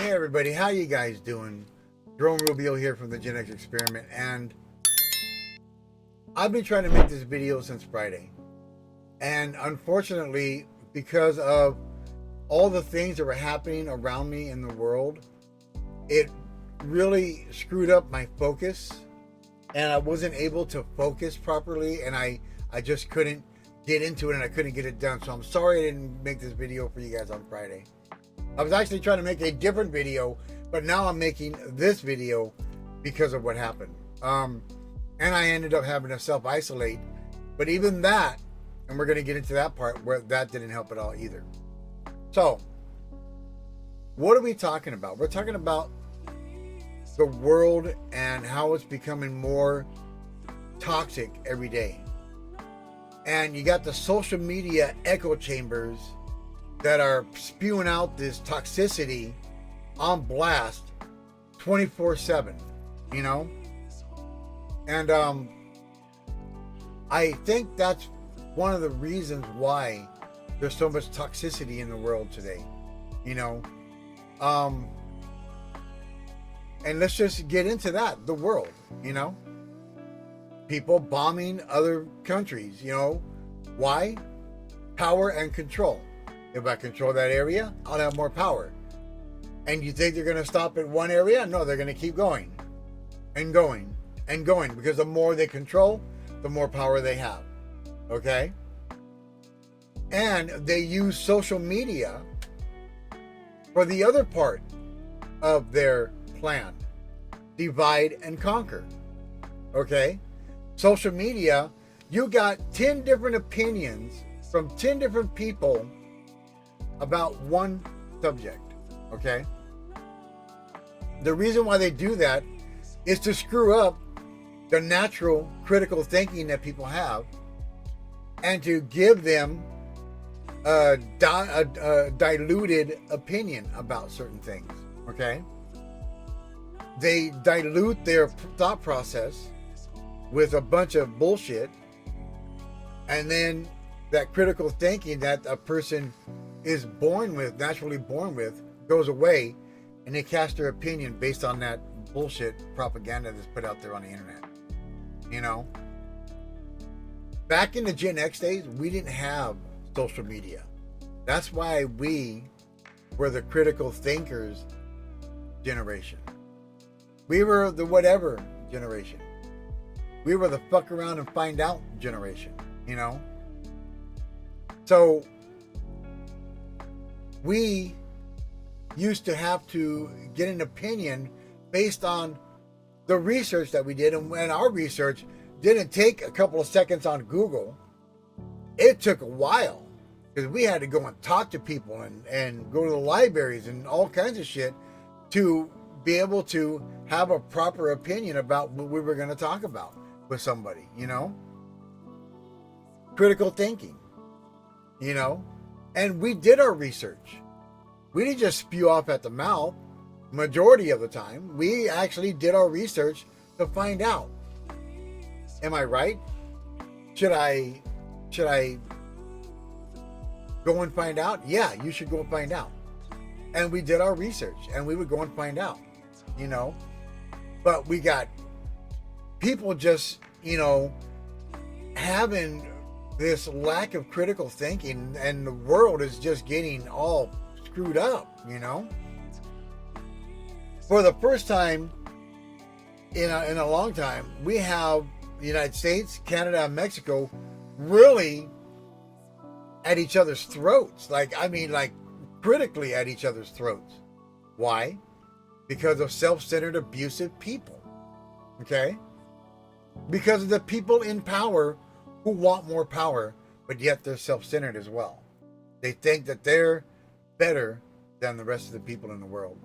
Hey everybody, how you guys doing? Jerome Rubio here from the GenX Experiment, and I've been trying to make this video since Friday. And unfortunately, because of all the things that were happening around me in the world, it really screwed up my focus, and I wasn't able to focus properly, and I just couldn't get into it, and I couldn't get it done. So I'm sorry I didn't make this video for you guys on Friday. I was actually trying to make a different video, but now I'm making this video because of what happened. And I ended up having to self-isolate. But even that, and we're going to get into that part, where that didn't help at all either. So, what are we talking about? We're talking about the world and how it's becoming more toxic every day. And you got the social media echo chambers that are spewing out this toxicity on blast 24/7, you know? And I think that's one of the reasons why there's so much toxicity in the world today, you know? And let's just get into that, the world, you know? People bombing other countries, you know? Why? Power and control. If I control that area, I'll have more power. And you think they're going to stop at one area? No, they're going to keep going and going and going, because the more they control, the more power they have. Okay? And they use social media for the other part of their plan. Divide and conquer. Okay? Social media, you got 10 different opinions from 10 different people about one subject, okay? The reason why they do that is to screw up the natural critical thinking that people have, and to give them a diluted opinion about certain things, okay? They dilute their thought process with a bunch of bullshit, and then that critical thinking that a person is born with, naturally born with, goes away, and they cast their opinion based on that bullshit propaganda that's put out there on the internet. You know, back in the Gen X days, we didn't have social media. That's why we were the critical thinkers generation. We were the whatever generation. We were the fuck around and find out generation, you know? So we used to have to get an opinion based on the research that we did, and when our research didn't take a couple of seconds on Google, it took a while, because we had to go and talk to people and go to the libraries and all kinds of shit to be able to have a proper opinion about what we were going to talk about with somebody, you know? Critical thinking, you know? And we did our research. We didn't just spew off at the mouth. Majority of the time, we actually did our research to find out. Am I right? Should I go and find out? Yeah, you should go and find out. And we did our research, and we would go and find out, you know? But we got people just, you know, having this lack of critical thinking, and the world is just getting all screwed up, you know? For the first time in a long time, we have the United States, Canada, and Mexico really at each other's throats. Like critically at each other's throats. Why? Because of self-centered, abusive people. Okay? Because of the people in power who want more power, but yet they're self-centered as well. They think that they're better than the rest of the people in the world.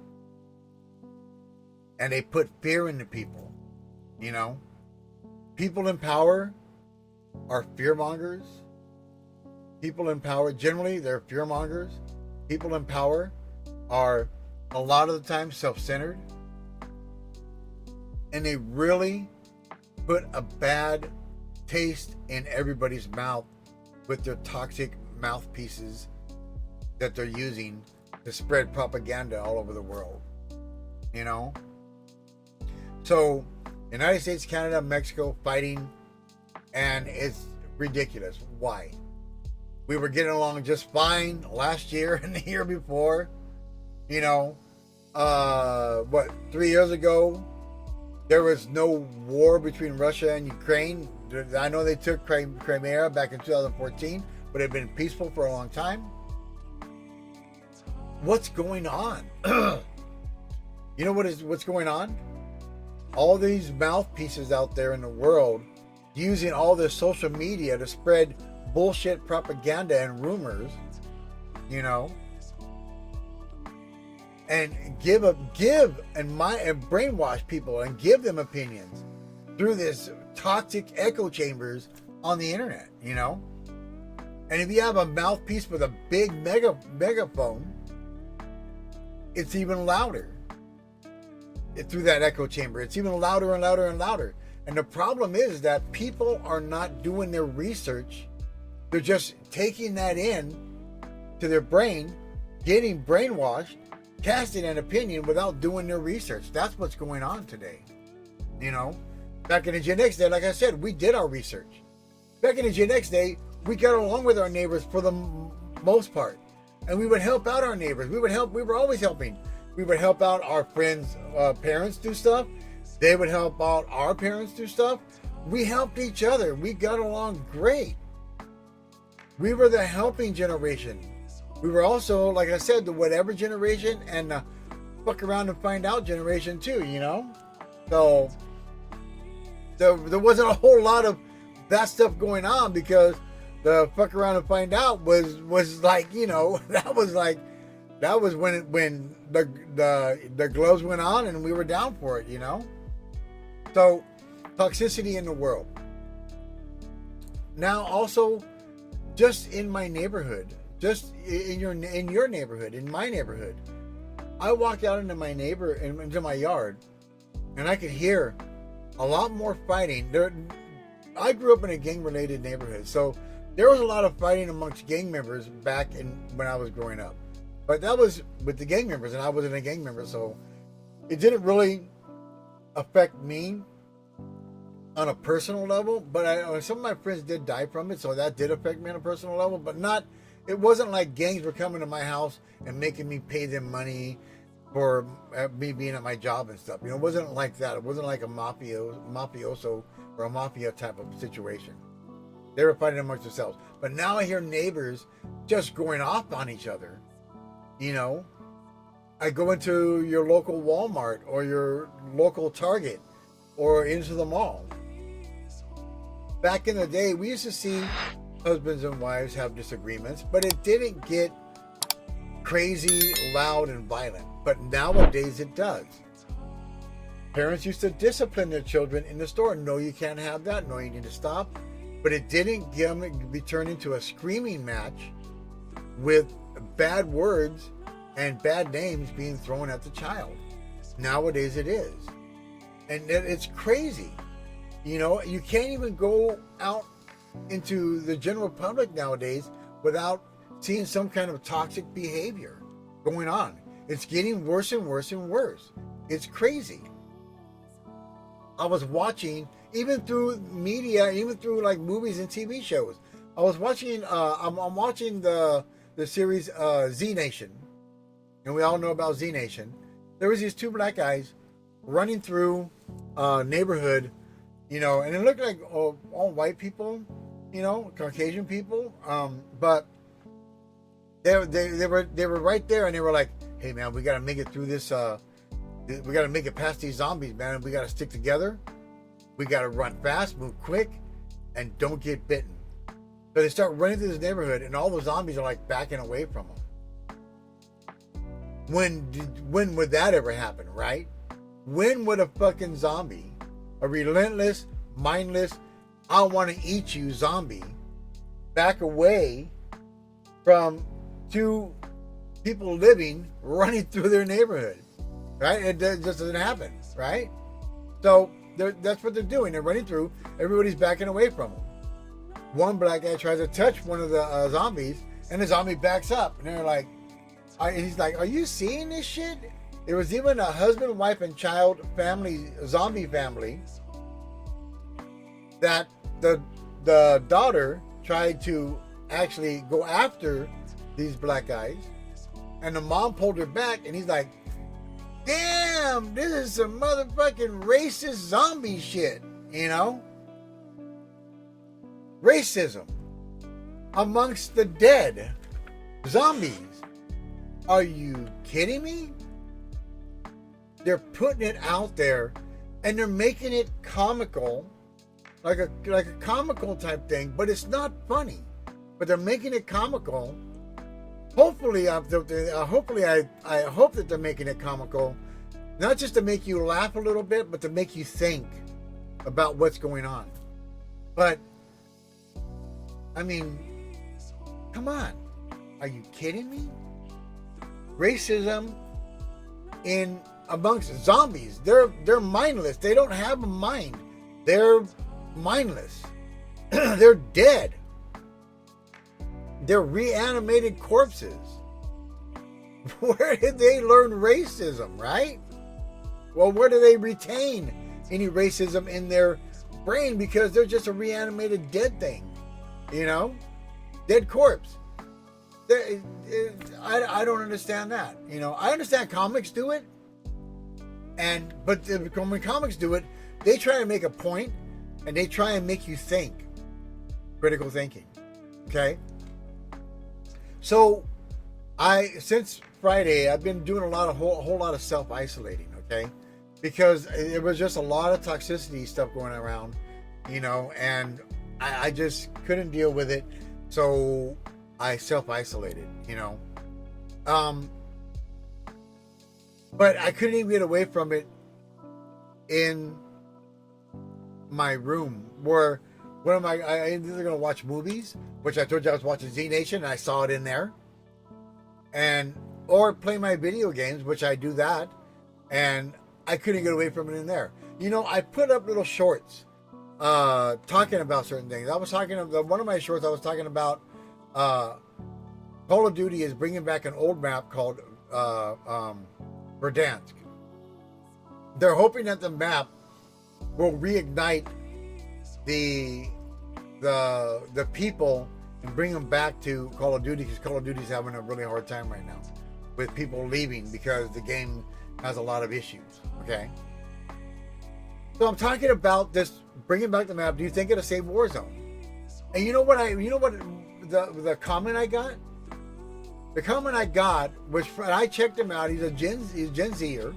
And they put fear into people, you know? People in power are fearmongers. People in power, generally, they're fearmongers. People in power are, a lot of the time, self-centered. And they really put a bad taste in everybody's mouth with their toxic mouthpieces that they're using to spread propaganda all over the world. you know? So, United States, Canada, Mexico fighting, and it's ridiculous. Why? We were getting along just fine last year and the year before. You know, 3 years ago, there was no war between Russia and Ukraine. I know they took Crimea back in 2014, but it had been peaceful for a long time. What's going on? You know what's going on? All these mouthpieces out there in the world using all this social media to spread bullshit propaganda and rumors, you know, and give and brainwash people and give them opinions through this toxic echo chambers on the internet, you know. And if you have a mouthpiece with a big megaphone, it's even louder. Through that echo chamber, it's even louder and louder and louder. And the problem is that people are not doing their research. They're just taking that in to their brain, getting brainwashed, casting an opinion without doing their research. That's what's going on today. You know, back in the GenX day, like I said, we did our research. Back in the GenX day, we got along with our neighbors for the most part. And we would help out our neighbors. We were always helping. We would help out our friends' parents do stuff. They would help out our parents do stuff. We helped each other. We got along great. We were the helping generation. We were also, like I said, the whatever generation and the fuck around and find out generation too, you know? So there wasn't a whole lot of that stuff going on because the fuck around and find out was like, you know, that was when the gloves went on and we were down for it, you know? So, toxicity in the world. Now, also, just in my neighborhood, just in your neighborhood, in my neighborhood, I walked out into my yard, and I could hear a lot more fighting. I grew up in a gang-related neighborhood, so there was a lot of fighting amongst gang members back when I was growing up. But that was with the gang members, and I wasn't a gang member, so it didn't really affect me on a personal level. But some of my friends did die from it, so that did affect me on a personal level. But it wasn't like gangs were coming to my house and making me pay them money for me being at my job and stuff. You know, it wasn't like that. It wasn't like a mafioso or a mafia type of situation. They were fighting amongst themselves. But now I hear neighbors just going off on each other. You know, I go into your local Walmart or your local Target or into the mall. Back in the day, we used to see husbands and wives have disagreements, but it didn't get crazy, loud, and violent. But nowadays it does. Parents used to discipline their children in the store. No, you can't have that. No, you need to stop. But it didn't be turned into a screaming match with bad words and bad names being thrown at the child. Nowadays it is. And it's crazy. You know, you can't even go out into the general public nowadays without seeing some kind of toxic behavior going on. It's getting worse and worse and worse. It's crazy. I was watching, even through media, even through like movies and TV shows. I was watching, I'm watching the series Z Nation. And we all know about Z Nation. There was these two black guys running through a neighborhood, you know, and it looked like all white people, you know, Caucasian people. But they were right there, and they were like, "Hey man, we gotta make it through this. We gotta make it past these zombies, man. We gotta stick together. We gotta run fast, move quick, and don't get bitten." So they start running through this neighborhood, and all the zombies are like backing away from them. When would that ever happen, right? When would a fucking zombie, a relentless, mindless, I want to eat you zombie, back away from two people living, running through their neighborhood, right? It just doesn't happen, right? So that's what they're doing. They're running through. Everybody's backing away from them. One black guy tries to touch one of the zombies, and the zombie backs up. And they're like, he's like, "Are you seeing this shit?" There was even a husband, wife, and child family, zombie family, that the daughter tried to actually go after these black guys, and the mom pulled her back, and he's like, damn, this is some motherfucking racist zombie shit, you know? Racism amongst the dead. Zombies. Are you kidding me? They're putting it out there, and they're making it comical, like a comical type thing, but it's not funny. But they're making it comical. Hopefully, I hope that they're making it comical, not just to make you laugh a little bit, but to make you think about what's going on. But I mean, come on, are you kidding me? Racism in amongst zombies. They're mindless. They don't have a mind. They're mindless. They're dead. They're reanimated corpses. Where did they learn racism, right? Well, where do they retain any racism in their brain? Because they're just a reanimated dead thing, you know? Dead corpse. I don't understand that. You know, I understand comics do it, but when comics do it, they try to make a point, and they try and make you think. Critical thinking. Okay? So, since Friday, I've been doing a whole lot of self-isolating, okay? Because it was just a lot of toxicity stuff going around, you know, and I just couldn't deal with it. So I self-isolated, you know. But I couldn't even get away from it in my room, where I either going to watch movies, which I told you I was watching Z Nation, and I saw it in there, or play my video games, which I do that, and I couldn't get away from it in there. You know, I put up little shorts talking about certain things. I was talking about one of my shorts. I was talking about Call of Duty is bringing back an old map called Verdansk. They're hoping that the map will reignite the people and bring them back to Call of Duty, because Call of Duty is having a really hard time right now with people leaving because the game has a lot of issues. Okay, so I'm talking about this bringing back the map. Do you think it'll save Warzone? And you know what the comment I got? The comment I got was, and I checked him out. He's Gen Zer.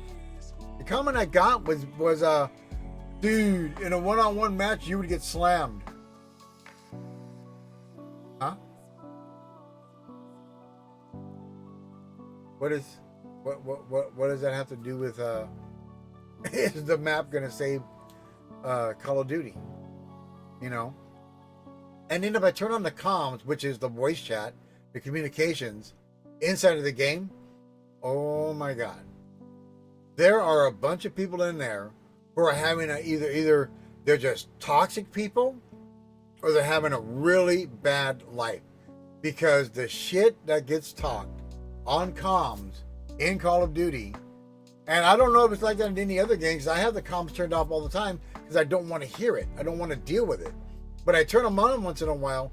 The comment I got was dude, in a one-on-one match, you would get slammed. Huh? What does that have to do with is the map gonna save Call of Duty? You know? And then if I turn on the comms, which is the voice chat, the communications inside of the game, oh my God. There are a bunch of people in there who are having either they're just toxic people, or they're having a really bad life, because the shit that gets talked on comms in Call of Duty, and I don't know if it's like that in any other game, because I have the comms turned off all the time because I don't want to hear it. I don't want to deal with it. But I turn them on once in a while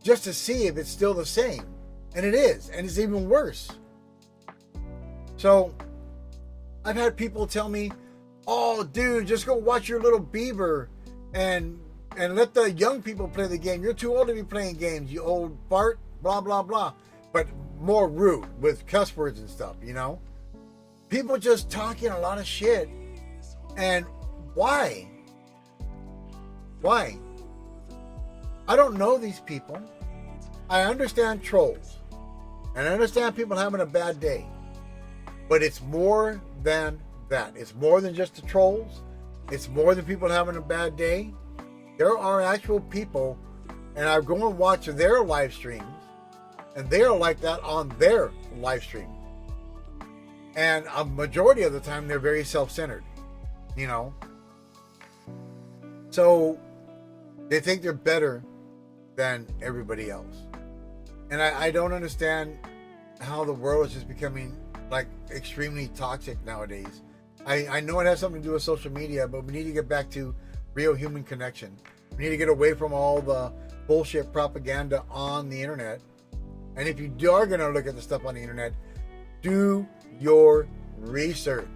just to see if it's still the same. And it is. And it's even worse. So I've had people tell me, oh, dude, just go watch your little Bieber and let the young people play the game. You're too old to be playing games, you old fart, blah, blah, blah. But more rude with cuss words and stuff, you know? People just talking a lot of shit. And why? Why? I don't know these people. I understand trolls. And I understand people having a bad day. But it's more than that. It's more than just the trolls. It's more than people having a bad day. There are actual people, and I go and watch their live streams, and they're like that on their live stream. And a majority of the time, they're very self-centered, you know. So they think they're better than everybody else. And I don't understand how the world is just becoming like extremely toxic nowadays. I know it has something to do with social media, but we need to get back to real human connection. We need to get away from all the bullshit propaganda on the internet. And if you are going to look at the stuff on the internet, do your research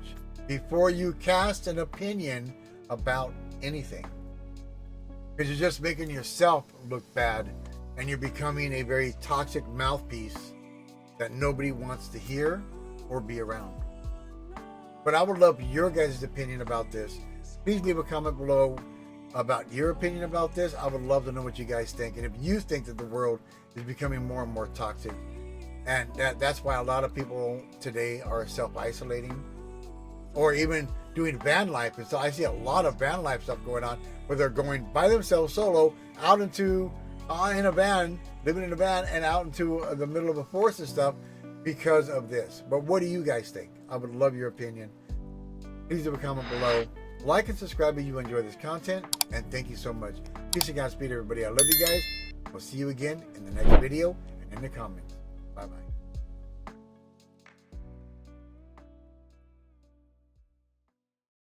before you cast an opinion about anything. Because you're just making yourself look bad, and you're becoming a very toxic mouthpiece that nobody wants to hear or be around. But I would love your guys' opinion about this. Please leave a comment below about your opinion about this. I would love to know what you guys think. And if you think that the world is becoming more and more toxic, and that's why a lot of people today are self-isolating or even doing van life. And so I see a lot of van life stuff going on where they're going by themselves solo out into in a van, living in a van, and out into the middle of a forest and stuff because of this. But what do you guys think? I would love your opinion. Please leave a comment below. Like and subscribe if you enjoy this content. And thank you so much. Peace and Godspeed, everybody. I love you guys. We'll see you again in the next video and in the comments. Bye-bye.